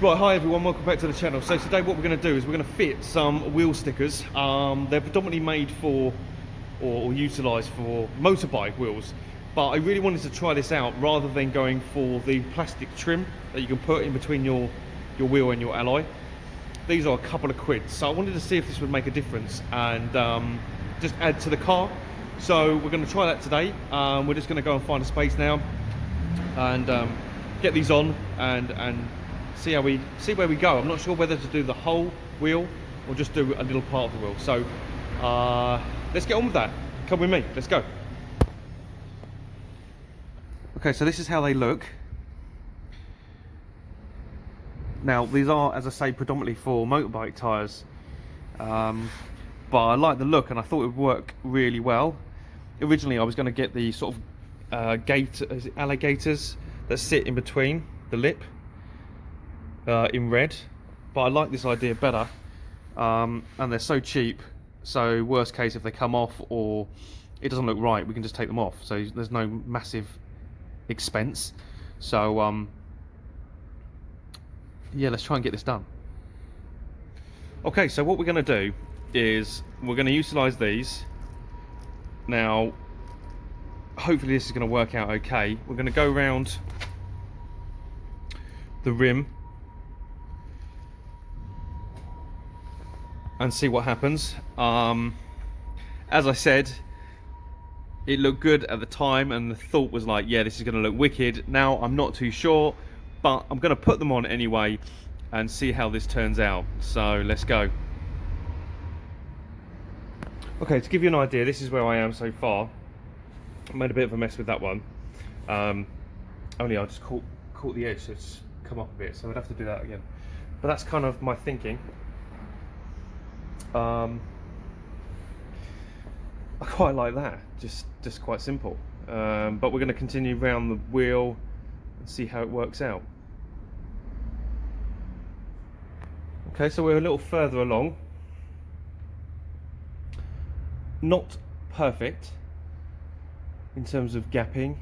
Right, hi everyone, welcome back to the channel. So today what we're going to do is we're going to fit some wheel stickers. They're predominantly made for or utilised for motorbike wheels, but I really wanted to try this out rather than going for the plastic trim that you can put in between your wheel and your alloy. These are a couple of quid, so I wanted to see if this would make a difference and just add to the car. So we're going to try that today. We're just going to go and find a space now and get these on and see where we go. I'm not sure whether to do the whole wheel or just do a little part of the wheel. So let's get on with that. Come with me, let's go. Okay, so this is how they look. Now these are, as I say, predominantly for motorbike tyres, but I like the look and I thought it would work really well. Originally I was going to get the sort of alligators that sit in between the lip in red, but I like this idea better, and they're so cheap, so worst case if they come off or it doesn't look right, we can just take them off, so there's no massive expense. So yeah, let's try and get this done. Okay, so what we're going to do is we're going to utilize these. Now hopefully this is going to work out okay. We're going to go around the rim and see what happens. As I said, it looked good at the time and the thought was like, yeah, this is going to look wicked. Now I'm not too sure, but I'm going to put them on anyway and see how this turns out. So let's go. Okay, to give you an idea, this is where I am so far. I made a bit of a mess with that one. Only I just caught the edge, so it's come up a bit, so I'd have to do that again. But that's kind of my thinking. I quite like that, just quite simple. But we're going to continue round the wheel and see how it works out. Okay, so we're a little further along. Not perfect in terms of gapping.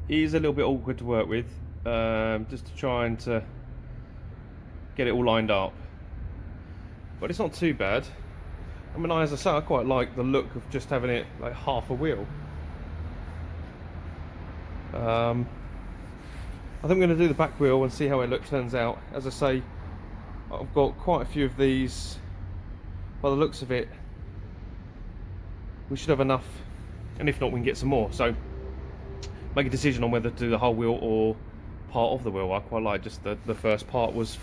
It is a little bit awkward to work with, just trying to get it all lined up. But it's not too bad. I mean, as I say, I quite like the look of just having it like half a wheel. I think we're going to do the back wheel and see how it turns out. As I say, I've got quite a few of these. By the looks of it, we should have enough, and if not, we can get some more. So make a decision on whether to do the whole wheel or part of the wheel. I quite like just the first part was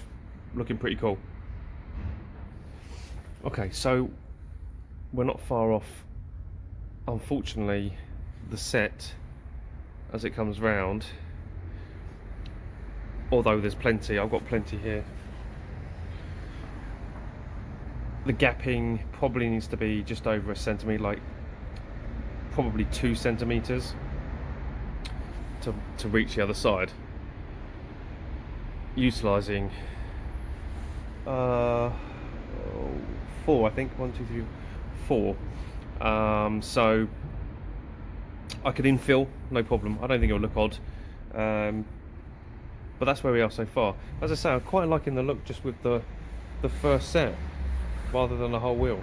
looking pretty cool. Okay, so we're not far off. Unfortunately, the set as it comes round, although there's plenty, I've got plenty here. The gapping probably needs to be just over a centimetre, like probably 2 centimetres to reach the other side. Utilising 4, I think, 1, 2, 3, 4. So I could infill, no problem. I don't think it'll look odd. But that's where we are so far. As I say, I'm quite liking the look just with the first set rather than the whole wheel.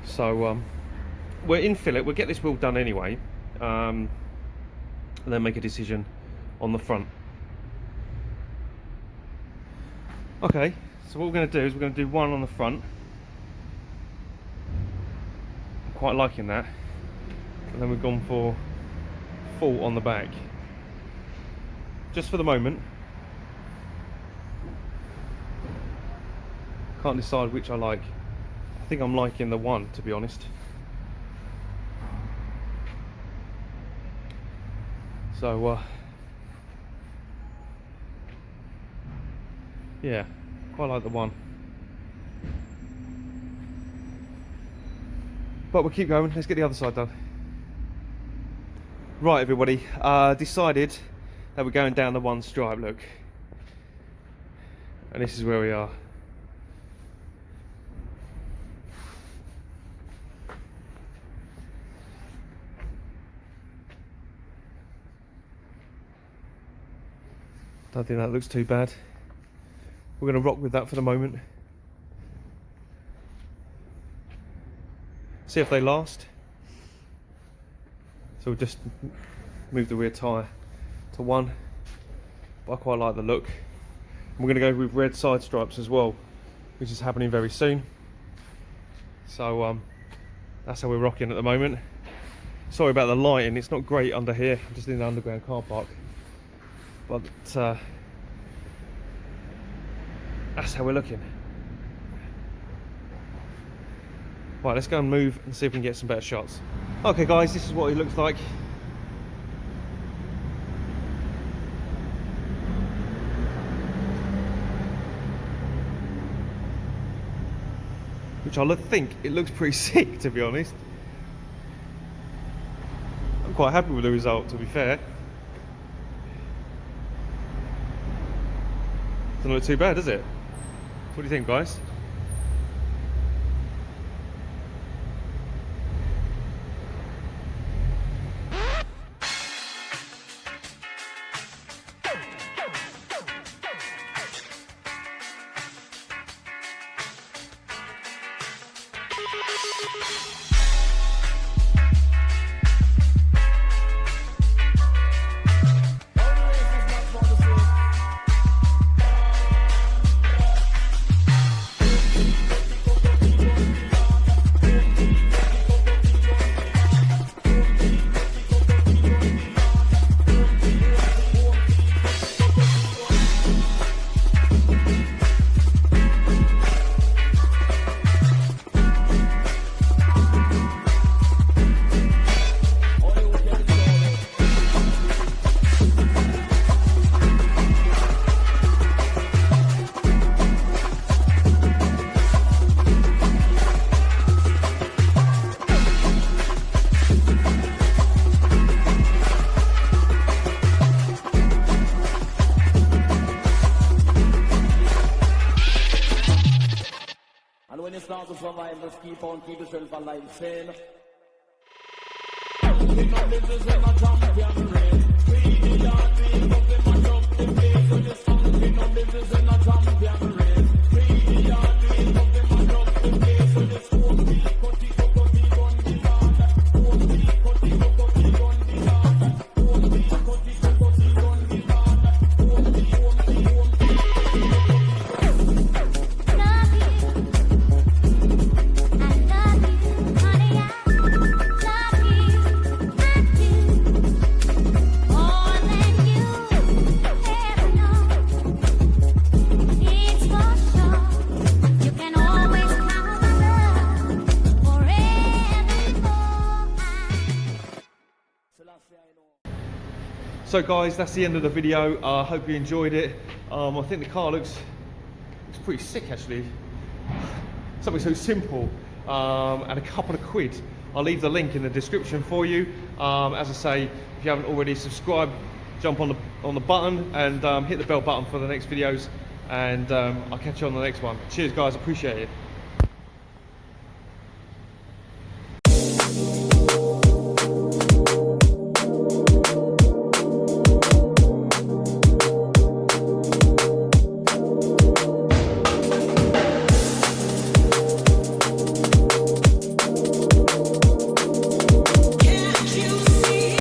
So we'll infill it. We'll get this wheel done anyway, and then make a decision on the front. Okay, so what we're going to do is we're going to do one on the front. I'm quite liking that. And then we've gone for full on the back. Just for the moment. Can't decide which I like. I think I'm liking the one, to be honest. So yeah, quite like the one. But we'll keep going. Let's get the other side done. Right, everybody, decided that we're going down the one stripe look, and this is where we are. Don't think that looks too bad. We're going to rock with that for the moment. See if they last. So we'll just move the rear tyre to 1. But I quite like the look. And we're going to go with red side stripes as well, which is happening very soon. So that's how we're rocking at the moment. Sorry about the lighting, it's not great under here. I'm just in the underground car park. But that's how we're looking. Right, let's go and move and see if we can get some better shots. Okay guys, this is what it looks like. Which I think it looks pretty sick, to be honest. I'm quite happy with the result, to be fair. Doesn't look too bad, does it? What do you think, guys? And when you start to survive, just keep on, keep yourself alive, saying So guys, that's the end of the video. I hope you enjoyed it. I think the car looks pretty sick actually. Something so simple and a couple of quid. I'll leave the link in the description for you. As I say, if you haven't already subscribed, jump on the button and hit the bell button for the next videos, and I'll catch you on the next one. Cheers guys, appreciate it.